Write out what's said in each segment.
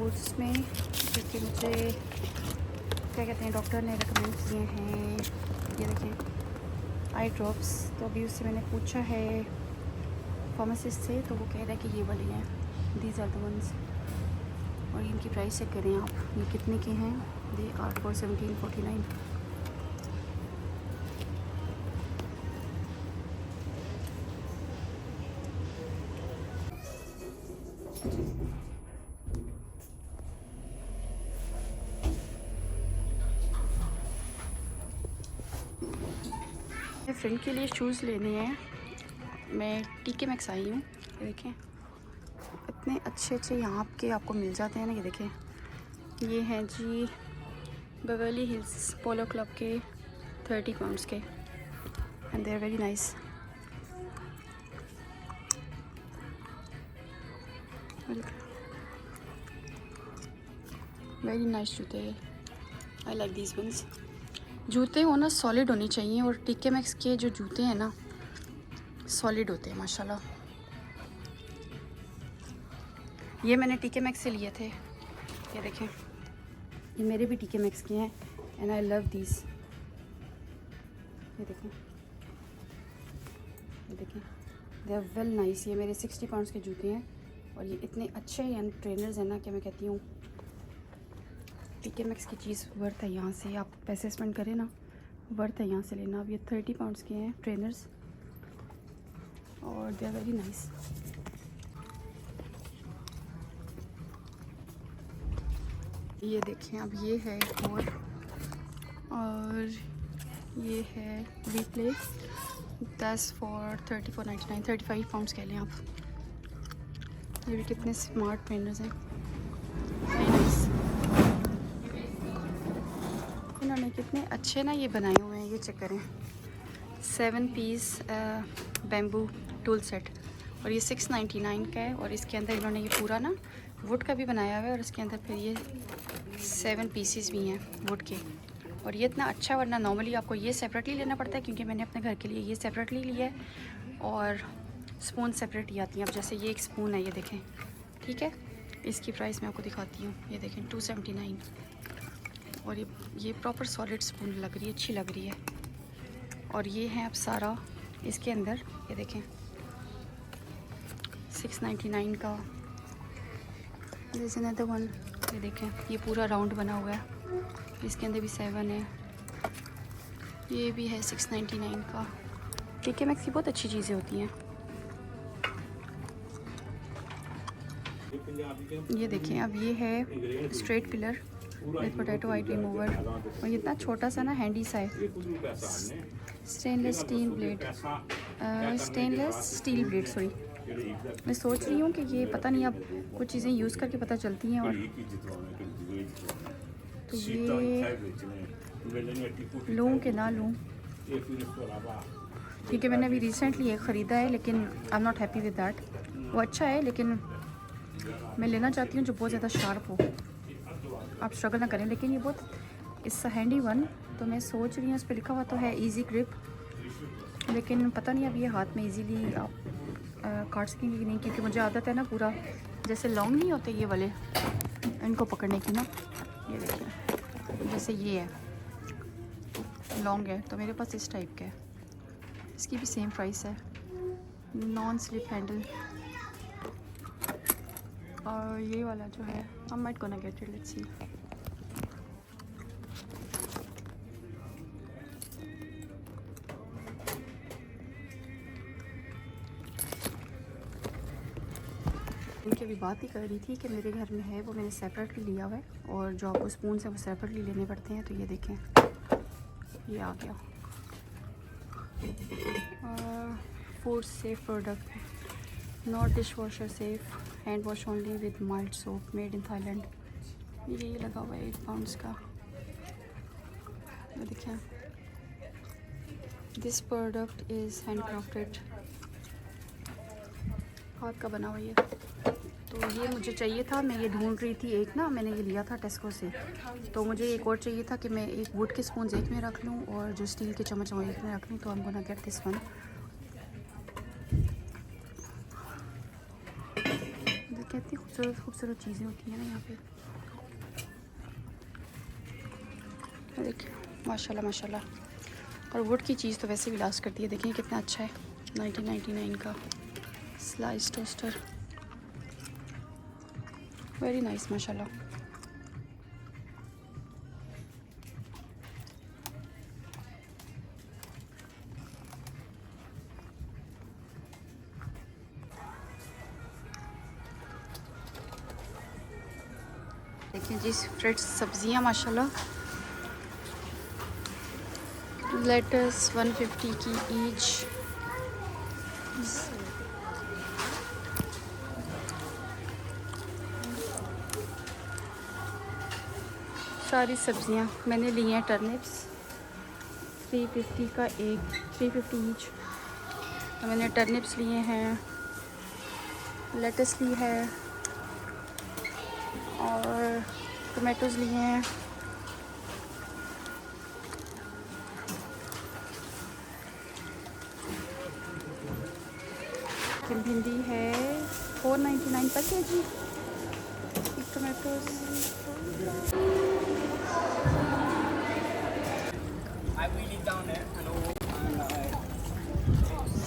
Fruits में क्योंकि मुझे क्या कहते हैं डॉक्टर ने रिकमेंड किए हैं, ये देखें आई ड्रॉप्स। तो अभी उससे मैंने पूछा है फार्मासिस्ट से, तो वो कह रहा है कि ये वाली हैं, दीज आर द वंस। और इनकी प्राइस चेक करें आप, ये कितने के हैं। They are for 1749। मेरे फ्रेंड के लिए शूज़ लेने हैं। मैं टीके मैक्स आई हूँ, ये देखें इतने अच्छे अच्छे यहाँ के आपको मिल जाते हैं ना। ये देखें ये हैं जी बेवर्ली हिल्स पोलो क्लब के 30 पाउंड्स के, and they are very nice. Very nice जूते, आई लाइक दीज वंस। जूते हो ना सॉलिड होनी चाहिए, और टीके मैक्स के जो जूते हैं ना सॉलिड होते हैं माशाल्लाह। ये मैंने टीके मैक्स से लिए थे, ये देखें ये मेरे भी टीके मैक्स के हैं, एंड आई लव दीज। ये देखें दे आर वेल नाइस। ये मेरे 60 पाउंड्स के जूते हैं, और ये इतने अच्छे एंड ट्रेनर्स हैं ना कि मैं कहती हूँ टीके मैक्स की चीज़ वर्थ है। यहाँ से आप पैसे स्पेंड करें ना, वर्थ है यहाँ से लेना। अब ये 30 पाउंड्स के हैं ट्रेनर्स, और दे आर वेरी नाइस। ये देखें अब ये है एक और ये है रीप्ले, 10 फॉर 34.99, 35 पाउंड्स कह लें आप। ये भी कितने स्मार्ट ट्रेनर्स हैं, वेरी नाइस। इन्होंने कितने अच्छे ना ये बनाए हुए हैं, ये चेक करें। 7 पीस बैम्बू टूल सेट, और ये 699 का है। और इसके अंदर इन्होंने ये पूरा ना वुड का भी बनाया हुआ है, और इसके अंदर फिर ये 7 पीसीस भी हैं वुड के। और ये इतना अच्छा, वरना नॉर्मली आपको ये सेपरेटली लेना पड़ता है, क्योंकि मैंने अपने घर के लिए ये सेपरेटली लिया है, और स्पून सेपरेट ही आती हैं। अब जैसे ये एक स्पून है, ये देखें, ठीक है। इसकी प्राइस मैं आपको दिखाती हूँ, ये देखें 279। और ये प्रॉपर सॉलिड स्पून लग रही है, अच्छी लग रही है। और ये है अब सारा इसके अंदर, ये देखें 699 का। दिस अनदर वन, ये देखें ये पूरा राउंड बना हुआ है, इसके अंदर भी 7 है। ये भी है 699 का। टीके मैक्स की बहुत अच्छी चीज़ें होती हैं। ये देखें अब ये है straight pillar with potato I remover, और ये इतना छोटा सा ना हैंडी सा है। Stainless steel blade, stainless steel blade sorry. मैं सोच रही हूँ कि ये पता नहीं, अब कुछ चीज़ें यूज़ करके पता चलती हैं। और तो ये लूँ कि ना लूँ, क्योंकि मैंने अभी रिसेंटली एक ख़रीदा है, लेकिन I am not happy with that. वो अच्छा है, लेकिन मैं लेना चाहती हूँ जो बहुत ज़्यादा शार्प हो, आप स्ट्रगल ना करें। लेकिन ये बहुत इट्स अ हैंडी वन, तो मैं सोच रही हूँ, उस पर लिखा हुआ तो है इजी ग्रिप, लेकिन पता नहीं अब ये हाथ में इजीली आप काट सकेंगे कि नहीं, क्योंकि मुझे आदत है ना पूरा जैसे लॉन्ग नहीं होते ये वाले इनको पकड़ने की ना। ये देखिए जैसे ये है लॉन्ग है, तो मेरे पास इस टाइप का है। इसकी भी सेम प्राइस है, नॉन स्लिप हैंडल। और ये वाला जो है I might gonna get it, let's see. उनकी अभी बात ही कर रही थी कि मेरे घर में है, वो मैंने सेपरेटली लिया हुआ है, और जो आपको स्पून से वो सेपरेटली लेने पड़ते हैं। तो ये देखें ये आ गया, food safe product, not dish washer safe, hand wash only with mild soap, made in Thailand. ये लगा हुआ है 8 पाउंड्स का। ये देखें, this product is hand crafted, हाथ का बना हुआ ये। तो ये मुझे चाहिए था, मैं ये ढूंढ रही थी एक ना, मैंने ये लिया था टेस्को से, तो मुझे एक और चाहिए था कि मैं एक वुड के स्पून एक में रख लूँ और जो स्टील के चम्मच वो एक में रख लूँ। तो I am gonna get this one. कितनी खूबसूरत खूबसूरत चीज़ें होती हैं ना यहाँ पे। देखिए माशाल्लाह माशाल्लाह। और वुड की चीज़ तो वैसे भी लास्ट करती है। देखिए कितना अच्छा है, 1999 का स्लाइस टोस्टर, वेरी नाइस माशाल्लाह। देखिए जी फ्रेश सब्जियां माशाल्लाह। लेटस 150 की ईच। सारी सब्जियां मैंने ली हैं। टर्निप्स 350 का एक, 350 ईच। तो मैंने टर्निप्स लिए हैं, लेटस ली है और टोमेटोज़ लिए हैं। भिंडी है 499 पर केजी। टोमेटोज़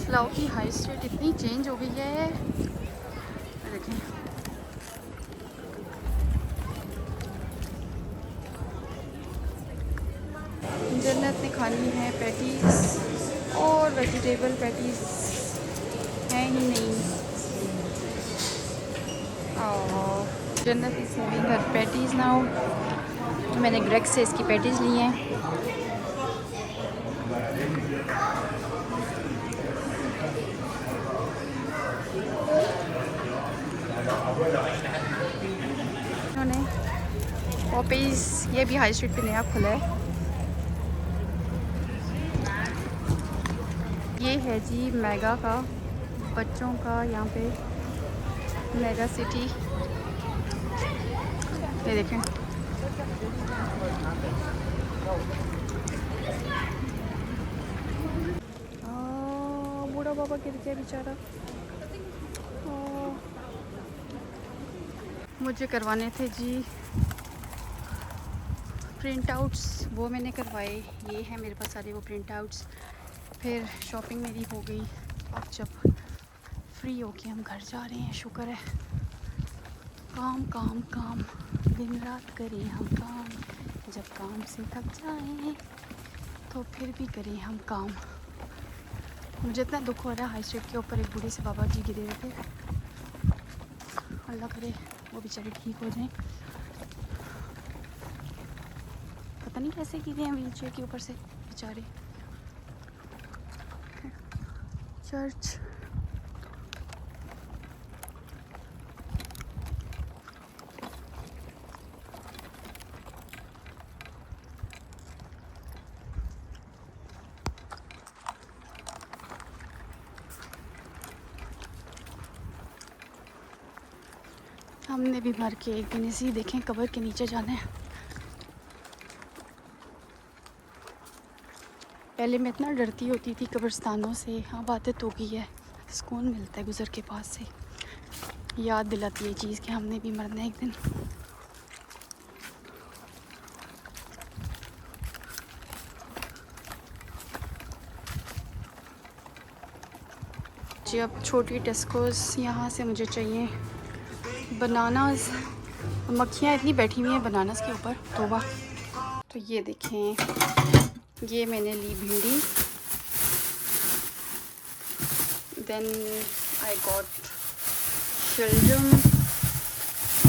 स्लाउ की हाई स्ट्रीट इतनी चेंज हो गई है। देखें जन्नत ने खानी है पैटीज़, और वेजिटेबल पैटीज़ हैं ही नहीं। और जन्नत is having her patties now. तो मैंने ग्रेग से इसकी पैटीज़ ली हैं। उन्होंने पॉपीज़, ये भी हाई स्ट्रीट पे नया खुला है। ये है जी मेगा का, बच्चों का यहाँ पे मेगा सिटी। ये देखें बूढ़ा बाबा गिर गया बेचारा। मुझे करवाने थे जी प्रिंट आउट्स, वो मैंने करवाए। ये है मेरे पास सारे वो प्रिंट आउट्स। फिर शॉपिंग मेरी हो गई। अब जब फ्री होके हम घर जा रहे हैं, शुक्र है। काम काम काम, दिन रात करें हम काम, जब काम से थक जाएं तो फिर भी करें हम काम। मुझे इतना दुख हो रहा है, हाई स्ट्रीट के ऊपर एक बूढ़े से बाबा जी गिरे हुए थे। अल्लाह करे वो बेचारे ठीक हो जाएं। पता नहीं कैसे गिरे हैं व्हील चेयर के ऊपर से बेचारे। चर्च हमने भी मर के एक दिन इसी देखें कब्र के नीचे जाना है। पहले मैं इतना डरती होती थी कब्रिस्तानों से, अब आदत हो गई है। सुकून मिलता है गुज़र के पास से। याद दिलाती है चीज़ कि हमने भी मरना है एक दिन। जी अब छोटी टेस्कोस यहाँ से मुझे चाहिए बनानास। मक्खियाँ इतनी बैठी हुई हैं बनानास के ऊपर, तौबा। तो ये देखें, ये मैंने ली भिंडी। देन आई गॉट शलजम।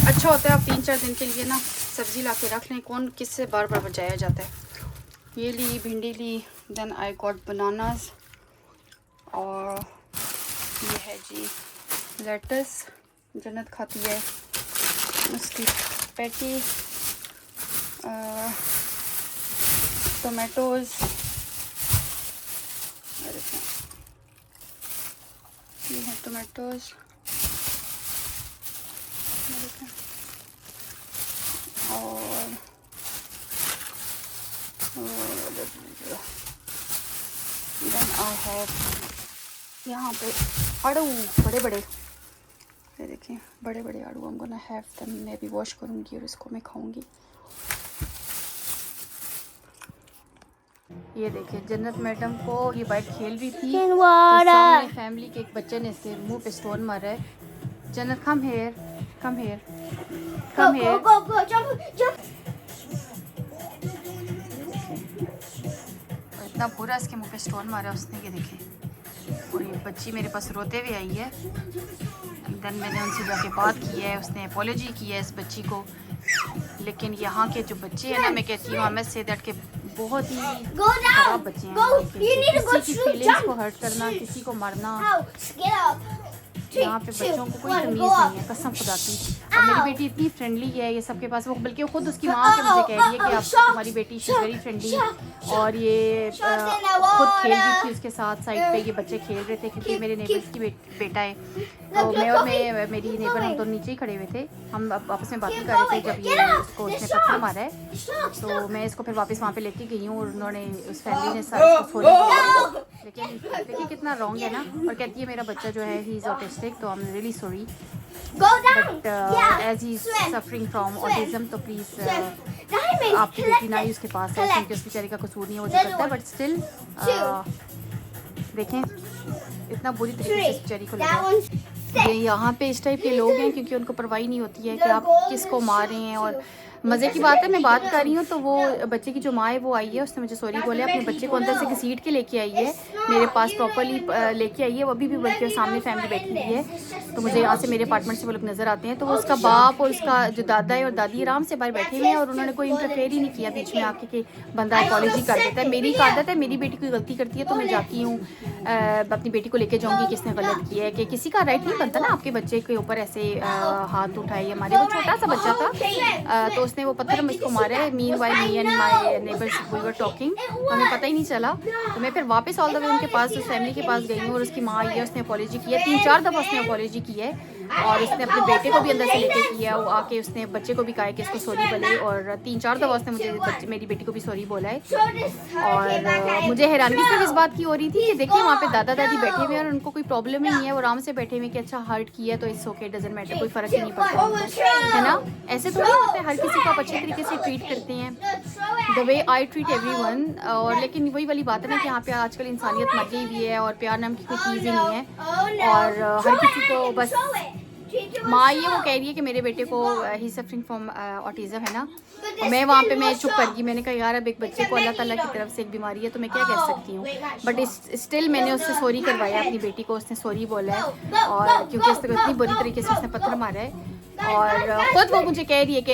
अच्छा होता है आप 3-4 दिन के लिए ना सब्ज़ी ला के रख लें, कौन किससे बार बार बचाया जाता है। ये ली भिंडी ली। Then I got bananas. और ये है जी लेटस, जन्नत खाती है उसकी पैटी। टोमेटोज़, ये है टोमेटोज़। और देन आई हैव यहाँ पे आड़ू बड़े बड़े, ये देखें देखें बड़े बड़े आड़ू, I'm gonna have them, मैं भी वॉश करूँगी और इसको मैं खाऊँगी। ये देखें जन्नत मैडम को ये बाइक खेल रही थी तो सामने फैमिली के एक बच्चे ने इसके मुंह पे स्टोन मारा है। जन्नत come here, come here, come here. इतना बुरा इसके मुंह पे स्टोन मारा उसने, ये देखें। और ये बच्ची मेरे पास रोते हुए आई है। देन मैंने उनसे जाके बात की है, उसने अपॉलॉजी की है इस बच्ची को। लेकिन यहाँ के जो बच्चे हैं ना, मैं कहती हूँ हमें से दैट के बहुत ही खराब बच्चे हैं। किसी की फीलिंग्स को हर्ट करना, किसी को मारना, यहाँ पे बच्चों को कोई तमीज़ नहीं है, कसम खुदा की। और मेरी बेटी इतनी फ्रेंडली है ये सबके पास, वो बल्कि खुद उसकी माँ के मुझे कह रही है कि आप तुम्हारी बेटी शी वेरी फ्रेंडली। और ये खुद खेल रही थी उसके साथ, साइड पे ये बच्चे खेल रहे थे क्योंकि मेरे नेबर्स की बेटा है। तो मैं और मेरी नेबर हम दोनों नीचे ही खड़े हुए थे, हम आपस में बातें कर रहे थे जब ये उसको उसने पत्थर मारा है। तो मैं इसको फिर वापस वहाँ पे लेके गई हूँ और उन्होंने उस फैमिली ने सारा इसको सॉरी किया। लेकिन देखिए कितना रॉन्ग है ना। और कहती है मेरा बच्चा जो है ही इज़ ऑटिस्टिक, तो I am really sorry but as he suffering from autism, तो प्लीज़ आपकी बेटी ना ही उसके पास है क्योंकि उस बेचारे का कसूर नहीं है, वो जो करता है। बट स्टिल देखें इतना बुरी तरीके से इस बेचारी को लगा। ये यहाँ पे इस टाइप के लोग हैं क्योंकि उनको परवाही नहीं होती है कि आप किसको मार रहे हैं। और मज़े की बात है, मैं बात कर रही हूँ तो वो बच्चे की जो माँ है वो आई है, उसने मुझे सॉरी बोला, अपने बच्चे को अंदर से घसीट के लेके आई है, मेरे पास प्रॉपरली लेके आई है। वो अभी भी बल्कि सामने फैमिली बैठी हुई है, तो मुझे यहाँ से मेरे अपार्टमेंट से वो लोग नज़र आते हैं। तो वो उसका बाप और उसका जो दादा है और दादी आराम से बाहर बैठे हुए हैं और उन्होंने कोई इंटरफेयर ही नहीं किया बीच में आके कि बंदा अपॉलॉजी कर देता है। मेरी एक आदत है, मेरी बेटी कोई गलती करती है तो मैं जाती हूँ अपनी बेटी को लेके जाऊँगी किसने गलत किया है, कि किसी का राइट नहीं बनता ना आपके बच्चे के ऊपर ऐसे हाथ उठाए। हमारे वो छोटा सा बच्चा था तो उसने वो पत्थर इसको मारा है। Meanwhile me and my neighbours we were talking, हमें पता ही नहीं चला। तो मैं फिर वापस ऑल द वे उनके पास उस फैमिली के पास गई हूँ और उसकी माँ आई है, उसने अपॉलॉजी की है, 3-4 दफ़ा उसने अपॉलॉजी की है। और उसने अपने बेटे को भी अंदर से लेके किया, वो आके उसने बच्चे को भी कहा कि इसको सॉरी बोले। और 3-4 दफ़ा उसने मुझे मेरी बेटी को भी सॉरी बोला है। और मुझे हैरानगी सिर्फ इस बात की हो रही थी कि देखिए वहाँ पे दादा दादी बैठे हुए हैं और उनको कोई प्रॉब्लम ही नहीं है, वो आराम से बैठे हुए कि अच्छा हर्ट किया तो इट्स ओके, डजंट मैटर, कोई फ़र्क ही नहीं पड़ता है ना। ऐसे थोड़ी होते हैं, हर किसी को आप अच्छे तरीके से ट्रीट करते हैं the way I treat everyone. और लेकिन वही वाली बात है ना कि यहाँ पे आजकल इंसानियत मर गई हुई है और प्यार नाम की कोई चीज़ ही नहीं है। और हर किसी को बस माँ ये वो कह रही है कि मेरे बेटे को ही सफरिंग फ्रॉम ऑटिज्म है ना। और मैं वहाँ पे मैं चुप कर गई, मैंने कहा यार अब एक बच्चे को अल्लाह ताला की तरफ से एक बीमारी है तो मैं क्या कह सकती हूँ। बट स्टिल मैंने उससे सॉरी करवाया, अपनी बेटी को उसने सॉरी बोला है। और क्योंकि उसने इतनी बुरी तरीके से उसने पत्थर मारा है और खुद वो मुझे कह रही है कि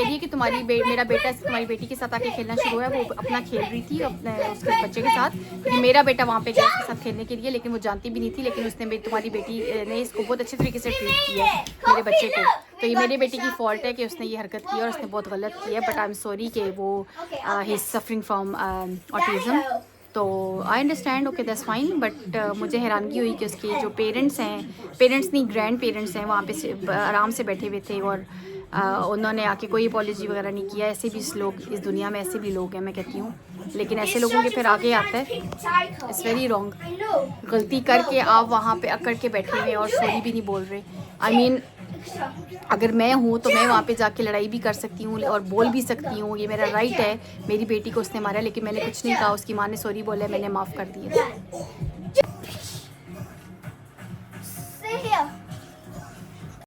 मेरा बेटा तुम्हारी बेटी के साथ आके खेलना शुरू है। वो अपना खेल रही थी अपने उसके बच्चे के साथ, क्योंकि मेरा बेटा वहाँ पे गया उसके साथ खेलने के लिए, लेकिन वो जानती भी नहीं थी। लेकिन उसने तुम्हारी बेटी ने इसको बहुत अच्छे तरीके से ट्रीट किया है मेरे बच्चे को। तो ये मेरी बेटी की फॉल्ट है कि उसने ये हरकत की और उसने बहुत गलत की है। बट आई एम सॉरी कि वो he is suffering from autism. तो I understand, okay that's fine. But मुझे हैरानगी हुई कि उसके जो पेरेंट्स नहीं ग्रैंड पेरेंट्स हैं वहाँ पे आराम से बैठे हुए थे और उन्होंने आके कोई अपॉलॉजी वगैरह नहीं किया। ऐसे भी लोग इस दुनिया में ऐसे भी लोग हैं, मैं कहती हूँ। लेकिन ऐसे लोगों के फिर आगे आता है, इट्स वेरी रॉन्ग। गलती करके आप वहाँ पे अकड़ के बैठे हुए और सॉरी भी नहीं बोल रहे। आई मीन अगर मैं हूँ तो मैं वहाँ पे जाके लड़ाई भी कर सकती हूँ और बोल भी सकती हूँ, ये मेरा राइट है। मेरी बेटी को उसने मारा लेकिन मैंने कुछ नहीं कहा, उसकी माँ ने सॉरी बोला, मैंने माफ़ कर दिया।